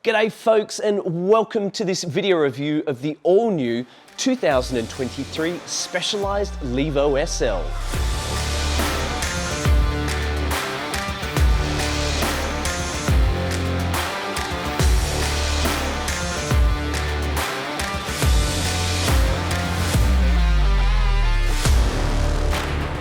G'day folks, and welcome to this video review of the all-new 2023 Specialized Levo SL.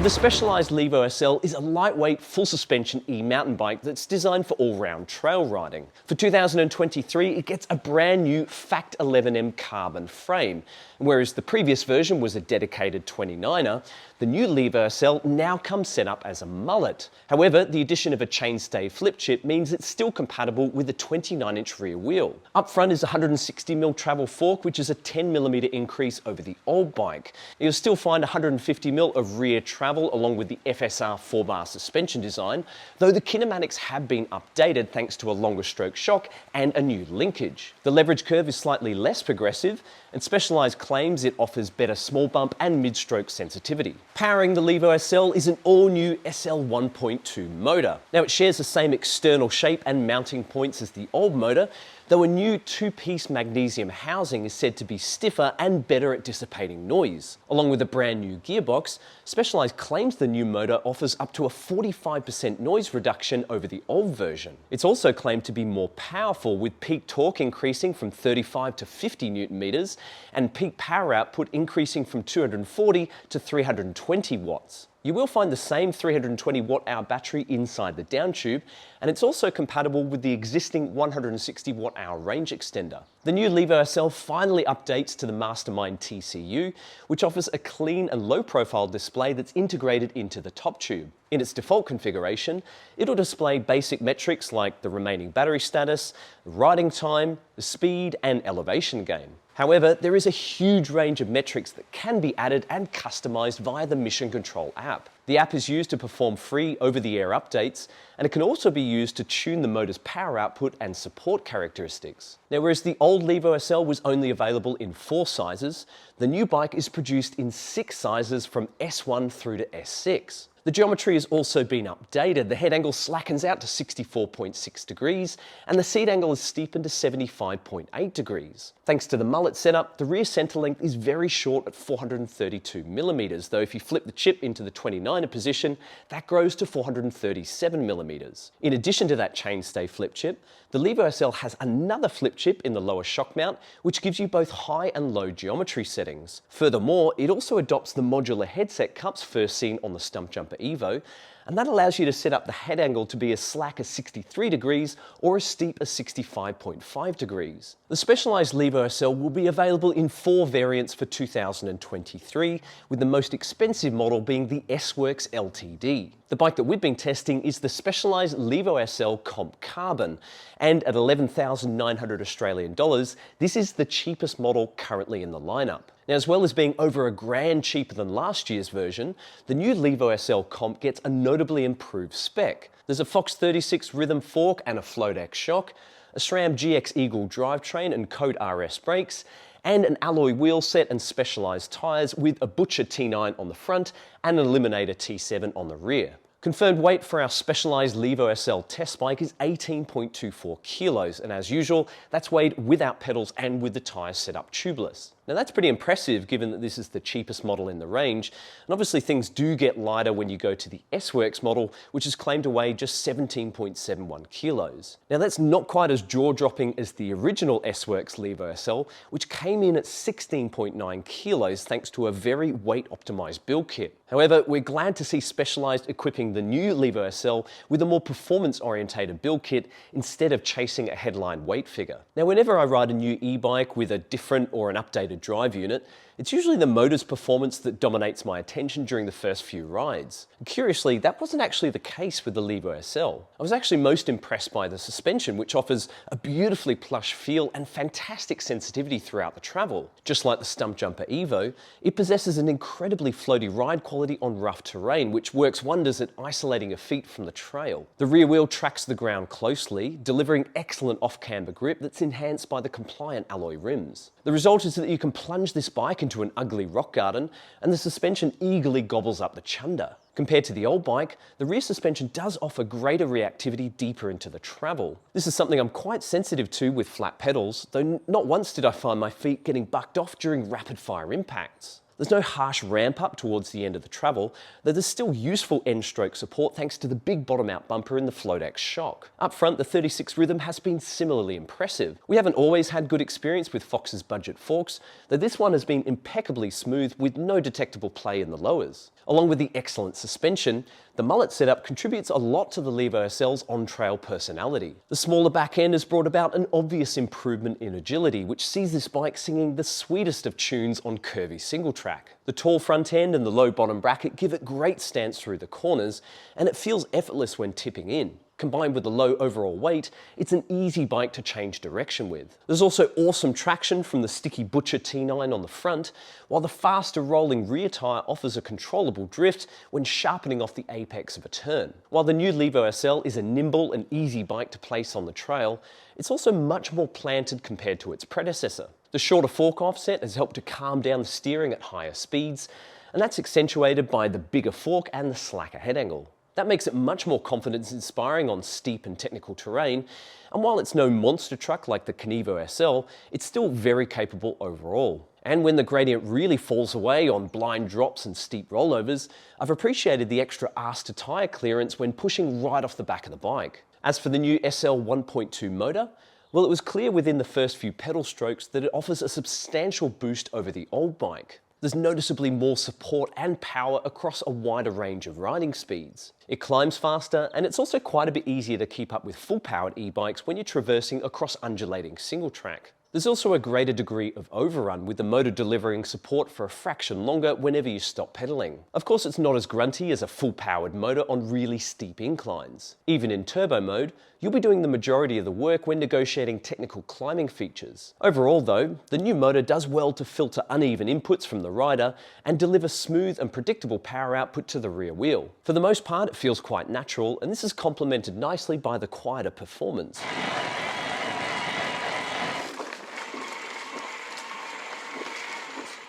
The Specialized Levo SL is a lightweight, full suspension e-mountain bike that's designed for all-round trail riding. For 2023, it gets a brand new Fact 11M carbon frame. Whereas the previous version was a dedicated 29er, the new Levo SL now comes set up as a mullet. However, the addition of a chainstay flip chip means it's still compatible with a 29-inch rear wheel. Up front is a 160mm travel fork, which is a 10mm increase over the old bike. You'll still find 150mm of rear travel along with the FSR 4-bar suspension design, though the kinematics have been updated thanks to a longer stroke shock and a new linkage. The leverage curve is slightly less progressive, and Specialized claims it offers better small bump and mid-stroke sensitivity. Powering the Levo SL is an all-new SL 1.2 motor. Now it shares the same external shape and mounting points as the old motor, though a new two-piece magnesium housing is said to be stiffer and better at dissipating noise. Along with a brand new gearbox, Specialized claims the new motor offers up to a 45% noise reduction over the old version. It's also claimed to be more powerful, with peak torque increasing from 35 to 50 Newton meters and peak power output increasing from 240 to 320 watts. You will find the same 320 watt-hour battery inside the down tube, and it's also compatible with the existing 160 watt-hour range extender. The new Levo SL finally updates to the Mastermind TCU, which offers a clean and low-profile display that's integrated into the top tube. In its default configuration, it'll display basic metrics like the remaining battery status, riding time, the speed, and elevation gain. However, there is a huge range of metrics that can be added and customized via the Mission Control app. The app is used to perform free over-the-air updates, and it can also be used to tune the motor's power output and support characteristics. Now, whereas the old Levo SL was only available in 4 sizes, the new bike is produced in 6 sizes from S1 through to S6. The geometry has also been updated. The head angle slackens out to 64.6 degrees, and the seat angle is steepened to 75.8 degrees. Thanks to the mullet setup, the rear center length is very short at 432mm, though if you flip the chip into the 29er position, that grows to 437mm. In addition to that chainstay flip chip, the Levo SL has another flip chip in the lower shock mount, which gives you both high and low geometry settings. Furthermore, it also adopts the modular headset cups first seen on the Stumpjumper Evo, and that allows you to set up the head angle to be as slack as 63 degrees or as steep as 65.5 degrees. The Specialized Levo SL will be available in 4 variants for 2023, with the most expensive model being the S-Works LTD. The bike that we've been testing is the Specialized Levo SL Comp Carbon, and at 11,900 Australian dollars, this is the cheapest model currently in the lineup. Now, as well as being over $1,000 cheaper than last year's version, the new Levo SL Comp gets a notably improved spec. There's a Fox 36 rhythm fork and a Float-X shock, a SRAM GX Eagle drivetrain and Code RS brakes, and an alloy wheel set and Specialized tyres with a Butcher T9 on the front and an Eliminator T7 on the rear. Confirmed weight for our Specialized Levo SL test bike is 18.24 kilos, and as usual, that's weighed without pedals and with the tyres set up tubeless. Now that's pretty impressive given that this is the cheapest model in the range, and obviously things do get lighter when you go to the S-Works model, which is claimed to weigh just 17.71 kilos. Now that's not quite as jaw-dropping as the original S-Works Levo SL, which came in at 16.9 kilos thanks to a very weight-optimized build kit. However, we're glad to see Specialized equipping the new Levo SL with a more performance-orientated build kit instead of chasing a headline weight figure. Now, whenever I ride a new e-bike with a different or an updated drive unit, it's usually the motor's performance that dominates my attention during the first few rides. Curiously, that wasn't actually the case with the Levo SL. I was actually most impressed by the suspension, which offers a beautifully plush feel and fantastic sensitivity throughout the travel. Just like the Stumpjumper Evo, it possesses an incredibly floaty ride quality on rough terrain, which works wonders at isolating your feet from the trail. The rear wheel tracks the ground closely, delivering excellent off-camber grip that's enhanced by the compliant alloy rims. The result is that you can plunge this bike into an ugly rock garden, and the suspension eagerly gobbles up the chunder. Compared to the old bike, the rear suspension does offer greater reactivity deeper into the travel. This is something I'm quite sensitive to with flat pedals, though not once did I find my feet getting bucked off during rapid-fire impacts. There's no harsh ramp up towards the end of the travel, though there's still useful end-stroke support thanks to the big bottom-out bumper in the Fuel EXe shock. Up front, the 36 rhythm has been similarly impressive. We haven't always had good experience with Fox's budget forks, though this one has been impeccably smooth with no detectable play in the lowers. Along with the excellent suspension, the mullet setup contributes a lot to the Levo SL's on-trail personality. The smaller back end has brought about an obvious improvement in agility, which sees this bike singing the sweetest of tunes on curvy single track. The tall front end and the low bottom bracket give it great stance through the corners, and it feels effortless when tipping in. Combined with the low overall weight, it's an easy bike to change direction with. There's also awesome traction from the sticky Butcher T9 on the front, while the faster rolling rear tyre offers a controllable drift when sharpening off the apex of a turn. While the new Levo SL is a nimble and easy bike to place on the trail, it's also much more planted compared to its predecessor. The shorter fork offset has helped to calm down the steering at higher speeds, and that's accentuated by the bigger fork and the slacker head angle. That makes it much more confidence-inspiring on steep and technical terrain, and while it's no monster truck like the Kenevo SL, it's still very capable overall. And when the gradient really falls away on blind drops and steep rollovers, I've appreciated the extra arse-to-tyre clearance when pushing right off the back of the bike. As for the new SL 1.2 motor, well, it was clear within the first few pedal strokes that it offers a substantial boost over the old bike. There's noticeably more support and power across a wider range of riding speeds. It climbs faster, and it's also quite a bit easier to keep up with full-powered e-bikes when you're traversing across undulating single track. There's also a greater degree of overrun, with the motor delivering support for a fraction longer whenever you stop pedaling. Of course, it's not as grunty as a full-powered motor on really steep inclines. Even in turbo mode, you'll be doing the majority of the work when negotiating technical climbing features. Overall though, the new motor does well to filter uneven inputs from the rider and deliver smooth and predictable power output to the rear wheel. For the most part, it feels quite natural, and this is complemented nicely by the quieter performance.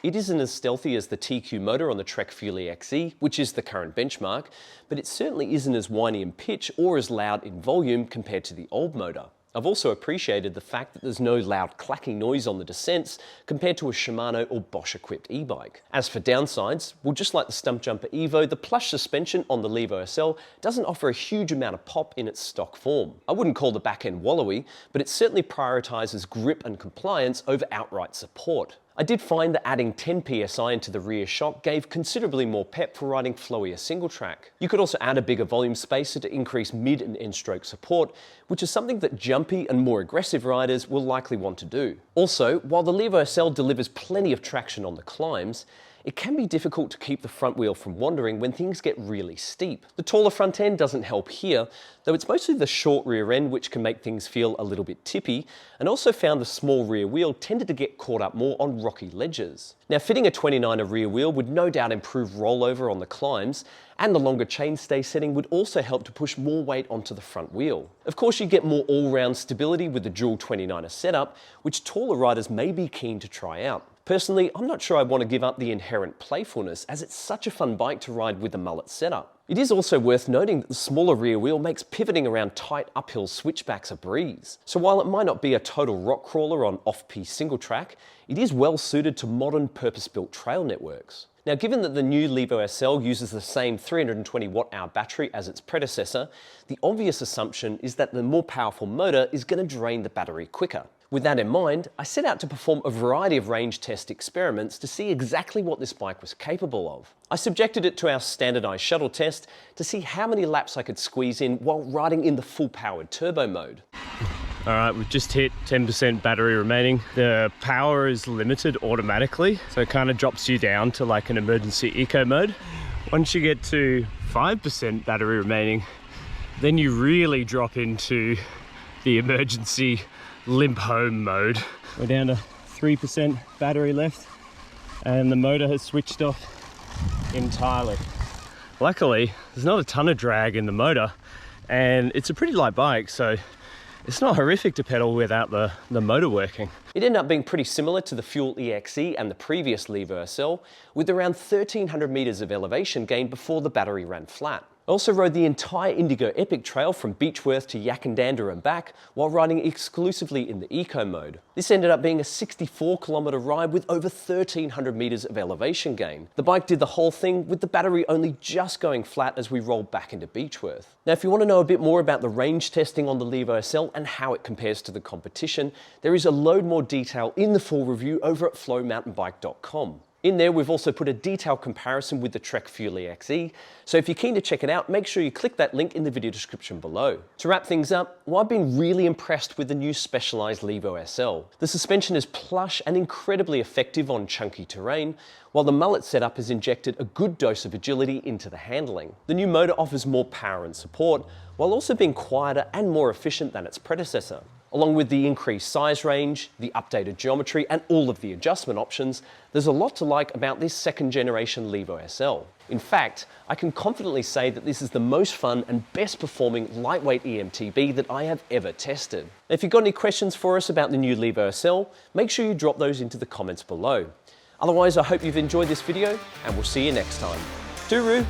It isn't as stealthy as the TQ motor on the Trek Fuel EXe, which is the current benchmark, but it certainly isn't as whiny in pitch or as loud in volume compared to the old motor. I've also appreciated the fact that there's no loud clacking noise on the descents compared to a Shimano or Bosch equipped e-bike. As for downsides, well, just like the Stump Jumper Evo, the plush suspension on the Levo SL doesn't offer a huge amount of pop in its stock form. I wouldn't call the back end wallowy, but it certainly prioritizes grip and compliance over outright support. I did find that adding 10 psi into the rear shock gave considerably more pep for riding flowier single track. You could also add a bigger volume spacer to increase mid and end stroke support, which is something that jumpy and more aggressive riders will likely want to do. Also, while the Levo SL delivers plenty of traction on the climbs, it can be difficult to keep the front wheel from wandering when things get really steep. The taller front end doesn't help here, though it's mostly the short rear end which can make things feel a little bit tippy, and also found the small rear wheel tended to get caught up more on rocky ledges. Now, fitting a 29er rear wheel would no doubt improve rollover on the climbs, and the longer chainstay setting would also help to push more weight onto the front wheel. Of course, you get more all-round stability with the dual 29er setup, which taller riders may be keen to try out. Personally, I'm not sure I want to give up the inherent playfulness, as it's such a fun bike to ride with the mullet setup. It is also worth noting that the smaller rear wheel makes pivoting around tight uphill switchbacks a breeze. So while it might not be a total rock crawler on off-piste single track, it is well suited to modern purpose-built trail networks. Now, given that the new Levo SL uses the same 320 watt-hour battery as its predecessor, the obvious assumption is that the more powerful motor is going to drain the battery quicker. With that in mind, I set out to perform a variety of range test experiments to see exactly what this bike was capable of. I subjected it to our standardized shuttle test to see how many laps I could squeeze in while riding in the full-powered turbo mode. All right, we've just hit 10% battery remaining. The power is limited automatically, so it kind of drops you down to like an emergency eco mode. Once you get to 5% battery remaining, then you really drop into the emergency limp home mode. We're down to 3% battery left, and the motor has switched off entirely. Luckily, there's not a ton of drag in the motor, and it's a pretty light bike, so it's not horrific to pedal without the motor working. It ended up being pretty similar to the Fuel EXe and the previous Levo SL, with around 1,300 meters of elevation gain before the battery ran flat. I also rode the entire Indigo Epic Trail from Beechworth to Yakandanda and back while riding exclusively in the eco mode. This ended up being a 64-kilometer ride with over 1,300 meters of elevation gain. The bike did the whole thing with the battery only just going flat as we rolled back into Beechworth. Now, if you want to know a bit more about the range testing on the Levo SL and how it compares to the competition, there is a load more detail in the full review over at flowmountainbike.com. In there, we've also put a detailed comparison with the Trek Fuel EXe, so if you're keen to check it out, make sure you click that link in the video description below. To wrap things up, well, I've been really impressed with the new Specialized Levo SL. The suspension is plush and incredibly effective on chunky terrain, while the mullet setup has injected a good dose of agility into the handling. The new motor offers more power and support, while also being quieter and more efficient than its predecessor. Along with the increased size range, the updated geometry, and all of the adjustment options, there's a lot to like about this second generation Levo SL. In fact, I can confidently say that this is the most fun and best performing lightweight e-MTB that I have ever tested. If you've got any questions for us about the new Levo SL, make sure you drop those into the comments below. Otherwise, I hope you've enjoyed this video, and we'll see you next time. Tooroo!